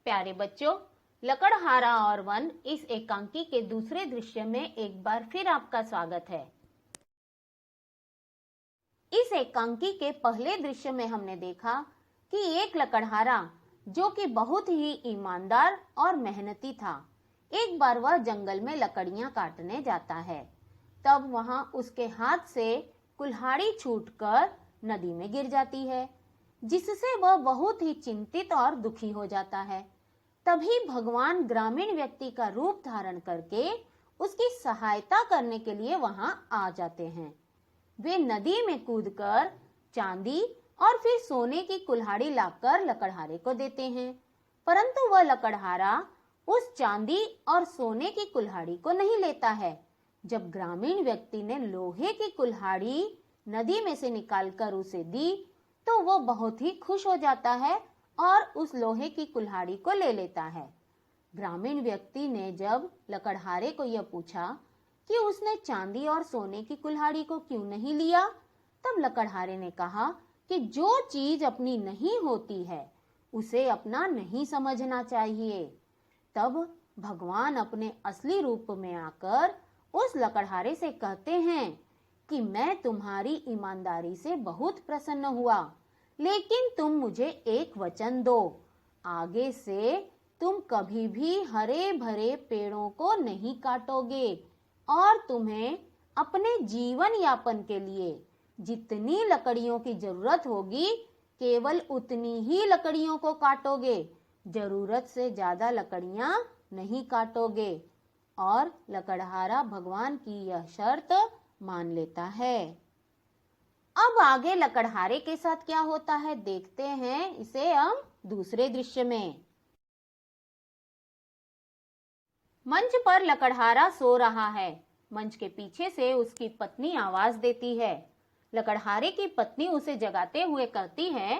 प्यारे बच्चों, लकड़हारा और वन इस एकांकी के दूसरे दृश्य में एक बार फिर आपका स्वागत है। इस एकांकी के पहले दृश्य में हमने देखा कि एक लकड़हारा जो कि बहुत ही ईमानदार और मेहनती था, एक बार वह जंगल में लकड़ियां काटने जाता है। तब वहां उसके हाथ से कुल्हाड़ी छूटकर नदी में गिर जाती है, जिससे वह बहुत ही चिंतित और दुखी हो जाता है। तभी भगवान ग्रामीण व्यक्ति का रूप धारण करके उसकी सहायता करने के लिए वहां आ जाते हैं। वे नदी में कूदकर चांदी और फिर सोने की कुल्हाड़ी लाकर लकड़हारे को देते हैं, परंतु वह लकड़हारा उस चांदी और सोने की कुल्हाड़ी को नहीं लेता है। जब ग्रामीण व्यक्ति ने लोहे की कुल्हाड़ी नदी में से निकालकर उसे दी तो वो बहुत ही खुश हो जाता है और उस लोहे की कुल्हाड़ी को ले लेता है। ग्रामीण व्यक्ति ने जब लकड़हारे को यह पूछा कि उसने चांदी और सोने की कुल्हाड़ी को क्यों नहीं लिया, तब लकड़हारे ने कहा कि जो चीज अपनी नहीं होती है उसे अपना नहीं समझना चाहिए। तब भगवान अपने असली रूप में आकर उस लकड़हारे से कहते हैं कि मैं तुम्हारी ईमानदारी से बहुत प्रसन्न हुआ, लेकिन तुम मुझे एक वचन दो, आगे से तुम कभी भी हरे भरे पेड़ों को नहीं काटोगे और तुम्हें अपने जीवन यापन के लिए जितनी लकड़ियों की जरूरत होगी केवल उतनी ही लकड़ियों को काटोगे, जरूरत से ज्यादा लकड़ियां नहीं काटोगे। और लकड़हारा भगवान की यह शर्त मान लेता है। अब आगे लकड़हारे के साथ क्या होता है देखते हैं इसे हम दूसरे दृश्य में। मंच पर लकड़हारा सो रहा है। मंच के पीछे से उसकी पत्नी आवाज देती है। लकड़हारे की पत्नी उसे जगाते हुए कहती है,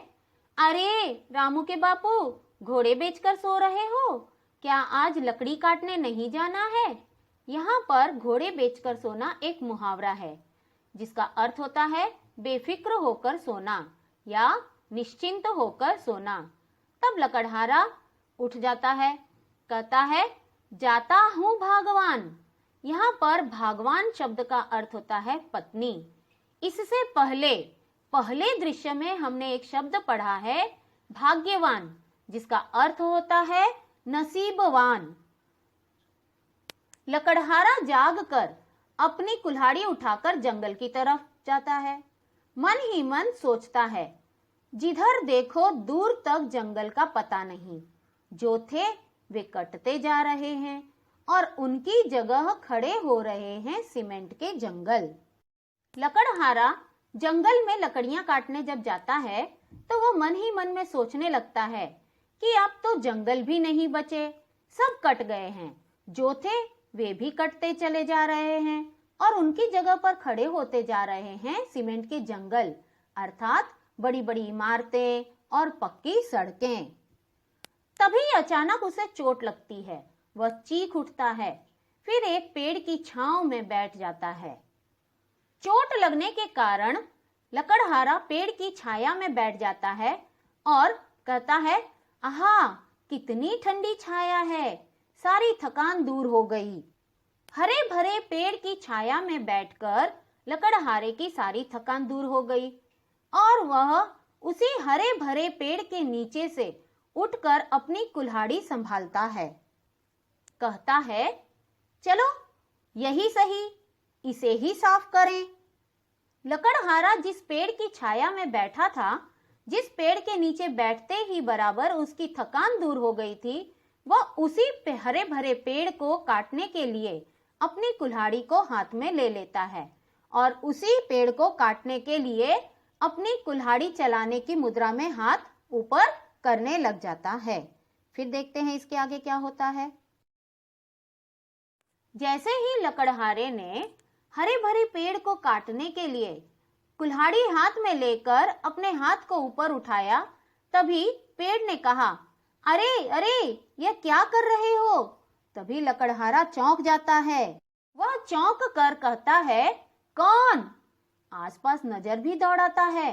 अरे रामू के बापू, घोड़े बेचकर सो रहे हो? क्या आज लकड़ी काटने नहीं जाना है? यहाँ पर घोड़े बेचकर सोना एक मुहावरा है जिसका अर्थ होता है बेफिक्र होकर सोना या निश्चिंत होकर सोना। तब लकड़हारा उठ जाता है, कहता है, जाता हूँ भागवान। यहाँ पर भागवान शब्द का अर्थ होता है पत्नी। इससे पहले दृश्य में हमने एक शब्द पढ़ा है भाग्यवान, जिसका अर्थ होता है नसीबवान। लकड़हारा जागकर अपनी कुल्हाड़ी उठाकर जंगल की तरफ जाता है। मन ही मन सोचता है, जिधर देखो दूर तक जंगल का पता नहीं, जो थे वे कटते जा रहे हैं और उनकी जगह खड़े हो रहे हैं सीमेंट के जंगल। लकड़हारा जंगल में लकड़ियां काटने जब जाता है तो वो मन ही मन में सोचने लगता है कि अब तो जंगल भी नहीं बचे, सब कट गए हैं, जो थे वे भी कटते चले जा रहे हैं और उनकी जगह पर खड़े होते जा रहे हैं सीमेंट के जंगल, अर्थात बड़ी बड़ी इमारतें और पक्की सड़कें। तभी अचानक उसे चोट लगती है, वह चीख उठता है, फिर एक पेड़ की छांव में बैठ जाता है। चोट लगने के कारण लकड़हारा पेड़ की छाया में बैठ जाता है और कहता है, आहा, कितनी ठंडी छाया है, सारी थकान दूर हो गई। हरे भरे पेड़ की छाया में बैठकर लकड़हारे की सारी थकान दूर हो गई और वह उसी हरे भरे पेड़ के नीचे से उठकर अपनी कुल्हाड़ी संभालता है। कहता है, चलो यही सही, इसे ही साफ करें। लकड़हारा जिस पेड़ की छाया में बैठा था, जिस पेड़ के नीचे बैठते ही बराबर उसकी थकान दूर हो गई थी, वह उसी हरे भरे पेड़ को काटने के लिए अपनी कुल्हाड़ी को हाथ में ले लेता है और उसी पेड़ को काटने के लिए अपनी कुल्हाड़ी चलाने की मुद्रा में हाथ ऊपर करने लग जाता है। फिर देखते हैं इसके आगे क्या होता है। जैसे ही लकड़हारे ने हरे भरे पेड़ को काटने के लिए कुल्हाड़ी हाथ में लेकर अपने हाथ को ऊपर उठाया, तभी पेड़ ने कहा, अरे अरे, यह क्या कर रहे हो? तभी लकड़हारा चौंक जाता है। वह चौंक कर कहता है, कौन? आसपास नजर भी दौड़ाता है।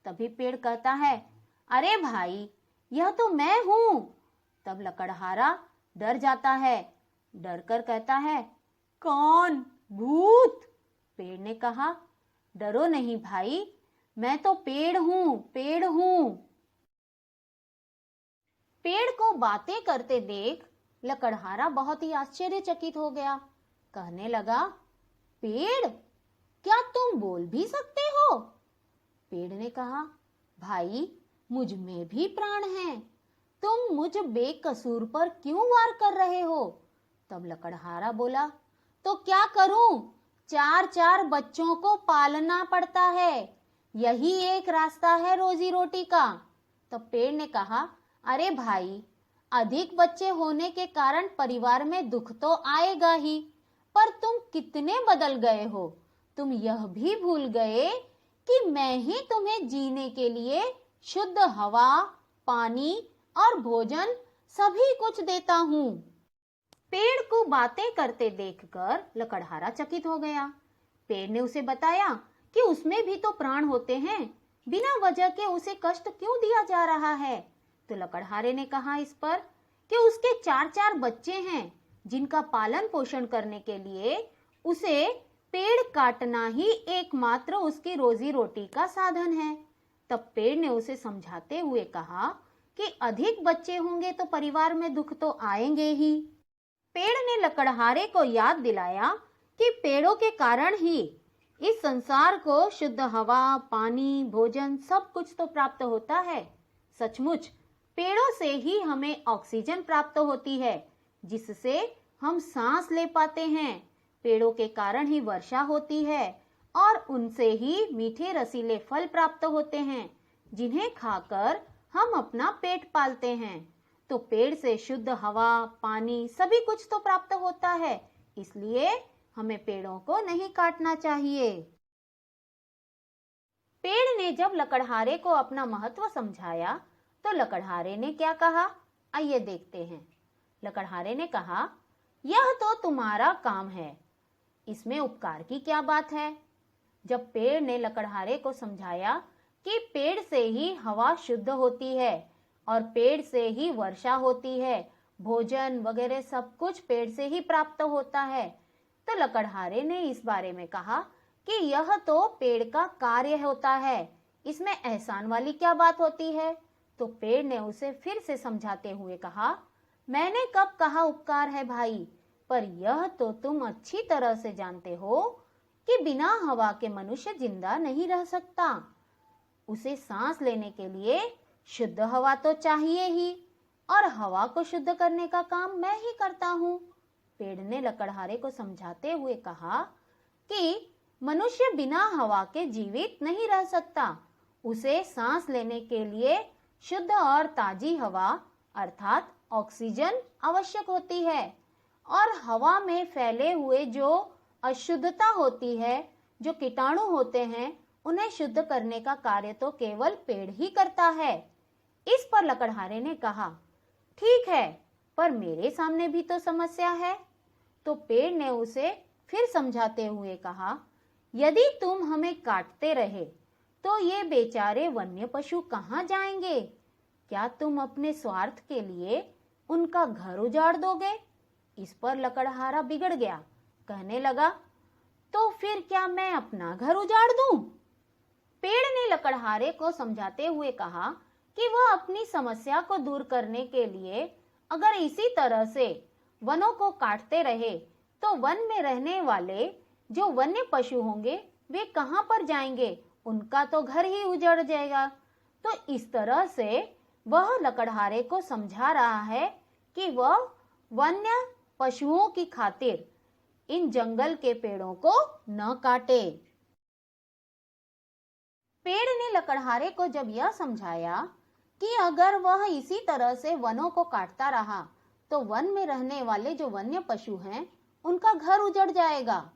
तभी पेड़ कहता है, अरे भाई, यह तो मैं हूँ। तब लकड़हारा डर जाता है। डर कर कहता है, कौन? भूत? पेड़ ने कहा, डरो नहीं भाई, मैं तो पेड़ हूँ, पेड़ हूँ। पेड़ को बातें करते देख लकड़हारा बहुत ही आश्चर्यचकित हो गया। कहने लगा, पेड़, क्या तुम बोल भी सकते हो? पेड़ ने कहा, भाई, मुझ में भी प्राण हैं, तुम मुझ बेकसूर पर क्यों वार कर रहे हो? तब लकड़हारा बोला, तो क्या करूं? 4-4 बच्चों को पालना पड़ता है, यही एक रास्ता है रोजी रोटी का। तब पेड़ ने कहा, अरे भाई, अधिक बच्चे होने के कारण परिवार में दुख तो आएगा ही, पर तुम कितने बदल गए हो। तुम यह भी भूल गए कि मैं ही तुम्हें जीने के लिए शुद्ध हवा, पानी और भोजन सभी कुछ देता हूँ। पेड़ को बातें करते देखकर लकड़हारा चकित हो गया। पेड़ ने उसे बताया कि उसमें भी तो प्राण होते हैं, बिना वजह के उसे कष्ट क्यों दिया जा रहा है। तो लकड़हारे ने कहा इस पर कि उसके 4-4 बच्चे हैं, जिनका पालन पोषण करने के लिए उसे पेड़ काटना ही एकमात्र उसकी रोजी रोटी का साधन है। तब पेड़ ने उसे समझाते हुए कहा कि अधिक बच्चे होंगे तो परिवार में दुख तो आएंगे ही। पेड़ ने लकड़हारे को याद दिलाया कि पेड़ों के कारण ही इस संसार को शुद्ध हवा, पानी, भोजन सब कुछ तो प्राप्त होता है। सचमुच पेड़ों से ही हमें ऑक्सीजन प्राप्त होती है, जिससे हम सांस ले पाते हैं। पेड़ों के कारण ही वर्षा होती है और उनसे ही मीठे रसीले फल प्राप्त होते हैं, जिन्हें खाकर हम अपना पेट पालते हैं। तो पेड़ से शुद्ध हवा, पानी सभी कुछ तो प्राप्त होता है, इसलिए हमें पेड़ों को नहीं काटना चाहिए। पेड़ ने जब लकड़हारे को अपना महत्व समझाया तो लकड़हारे ने क्या कहा, आइए देखते हैं। लकड़हारे ने कहा, यह तो तुम्हारा काम है, इसमें उपकार की क्या बात है। जब पेड़ ने लकड़हारे को समझाया कि पेड़ से ही हवा शुद्ध होती है और पेड़ से ही वर्षा होती है, भोजन वगैरह सब कुछ पेड़ से ही प्राप्त होता है, तो लकड़हारे ने इस बारे में कहा कि यह तो पेड़ का कार्य होता है, इसमें एहसान वाली क्या बात होती है। तो पेड़ ने उसे फिर से समझाते हुए कहा, मैंने कब कहा उपकार है भाई, पर यह तो तुम अच्छी तरह से जानते हो कि बिना हवा के मनुष्य जिंदा नहीं रह सकता। उसे सांस लेने के लिए शुद्ध हवा तो चाहिए ही, और हवा को शुद्ध करने का काम मैं ही करता हूँ। पेड़ ने लकड़हारे को समझाते हुए कहा कि मनुष्य बिना हवा के जीवित नहीं रह सकता, उसे सांस लेने के लिए शुद्ध और ताजी हवा अर्थात ऑक्सीजन आवश्यक होती है, और हवा में फैले हुए जो अशुद्धता होती है, जो कीटाणु होते हैं, उन्हें शुद्ध करने का कार्य तो केवल पेड़ ही करता है। इस पर लकड़हारे ने कहा, ठीक है, पर मेरे सामने भी तो समस्या है। तो पेड़ ने उसे फिर समझाते हुए कहा, यदि तुम हमें काटते रहे तो ये बेचारे वन्य पशु कहाँ जाएंगे? क्या तुम अपने स्वार्थ के लिए उनका घर उजाड़ दोगे? इस पर लकड़हारा बिगड़ गया, कहने लगा, तो फिर क्या मैं अपना घर उजाड़ दूं? पेड़ ने लकड़हारे को समझाते हुए कहा कि वह अपनी समस्या को दूर करने के लिए अगर इसी तरह से वनों को काटते रहे तो वन में रहने वाले जो वन्य पशु होंगे वे कहाँ पर जाएंगे, उनका तो घर ही उजड़ जाएगा। तो इस तरह से वह लकड़हारे को समझा रहा है कि वह वन्य पशुओं की खातिर इन जंगल के पेड़ों को न काटे। पेड़ ने लकड़हारे को जब यह समझाया कि अगर वह इसी तरह से वनों को काटता रहा तो वन में रहने वाले जो वन्य पशु हैं उनका घर उजड़ जाएगा।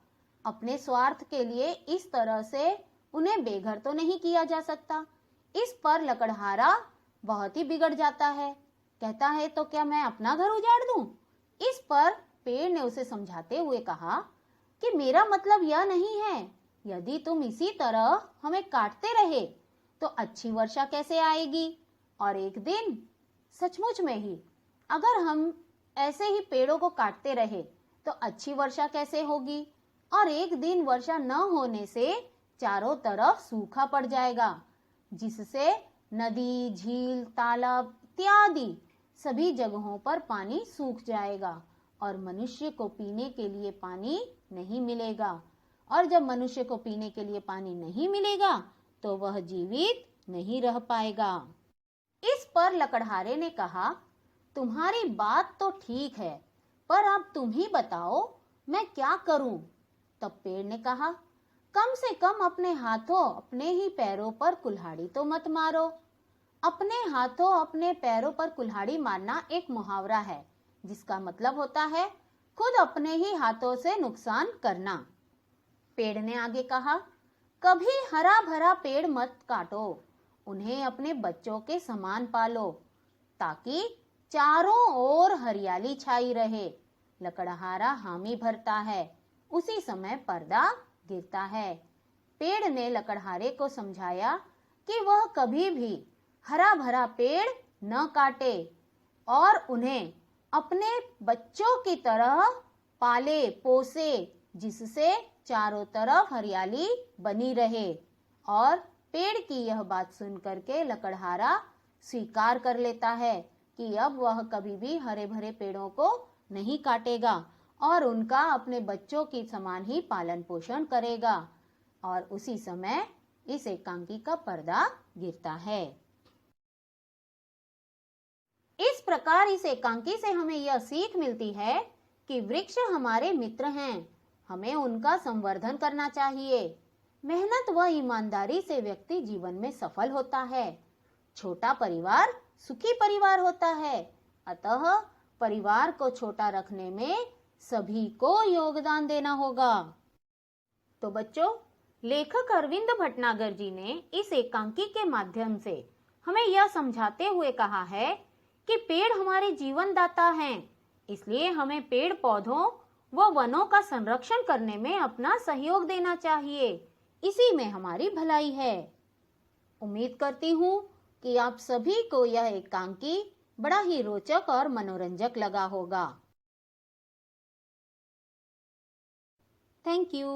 अपने स्वार्थ के लिए इस तरह से उन्हें बेघर तो नहीं किया जा सकता। इस पर लकड़हारा बहुत ही बिगड़ जाता है, कहता है, तो क्या मैं अपना घर उजाड़ दूं? इस पर पेड़ ने उसे समझाते हुए कहा कि मेरा मतलब यह नहीं है, यदि तुम इसी तरह हमें काटते रहे तो अच्छी वर्षा कैसे आएगी, और एक दिन सचमुच में ही अगर हम ऐसे ही पेड़ों को काटते रहे तो अच्छी वर्षा कैसे होगी? और एक दिन वर्षा न होने से चारों तरफ सूखा पड़ जाएगा, जिससे नदी, झील, तालाब इत्यादि सभी जगहों पर पानी सूख जाएगा और मनुष्य को पीने के लिए पानी नहीं मिलेगा। और जब मनुष्य को पीने के लिए पानी नहीं मिलेगा तो वह जीवित नहीं रह पाएगा। इस पर लकड़हारे ने कहा, तुम्हारी बात तो ठीक है, पर अब तुम ही बताओ मैं क्या करूं? तब पेड़ ने कहा, कम से कम अपने हाथों अपने ही पैरों पर कुल्हाड़ी तो मत मारो। अपने हाथों अपने पैरों पर कुल्हाड़ी मारना एक मुहावरा है, जिसका मतलब होता है खुद अपने ही हाथों से नुकसान करना। पेड़ ने आगे कहा, कभी हरा भरा पेड़ मत काटो, उन्हें अपने बच्चों के समान पालो, ताकि चारों ओर हरियाली छाई रहे। लकड़हारा हामी भरता है, उसी समय पर्दा गिरता है। पेड़ ने लकड़हारे को समझाया कि वह कभी भी हरा भरा पेड़ न काटे और उन्हें अपने बच्चों की तरह पाले पोसे, जिससे चारों तरफ हरियाली बनी रहे। और पेड़ की यह बात सुन करके लकड़हारा स्वीकार कर लेता है कि अब वह कभी भी हरे भरे पेड़ों को नहीं काटेगा और उनका अपने बच्चों की समान ही पालन पोषण करेगा। और उसी समय इस एकांकी का पर्दा गिरता है। इस प्रकार इस एकांकी से हमें यह सीख मिलती है कि वृक्ष हमारे मित्र हैं, हमें उनका संवर्धन करना चाहिए। मेहनत व ईमानदारी से व्यक्ति जीवन में सफल होता है। छोटा परिवार सुखी परिवार होता है। अतः परिवार को छोटा रखने में सभी को योगदान देना होगा। तो बच्चों, लेखक अरविंद भटनागर जी ने इस एकांकी के माध्यम से हमें यह समझाते हुए कहा है कि पेड़ हमारे जीवन दाता हैं, इसलिए हमें पेड़ पौधों व वनों का संरक्षण करने में अपना सहयोग देना चाहिए। इसी में हमारी भलाई है। उम्मीद करती हूँ कि आप सभी को यह एकांकी बड़ा ही रोचक और मनोरंजक लगा होगा। Thank you.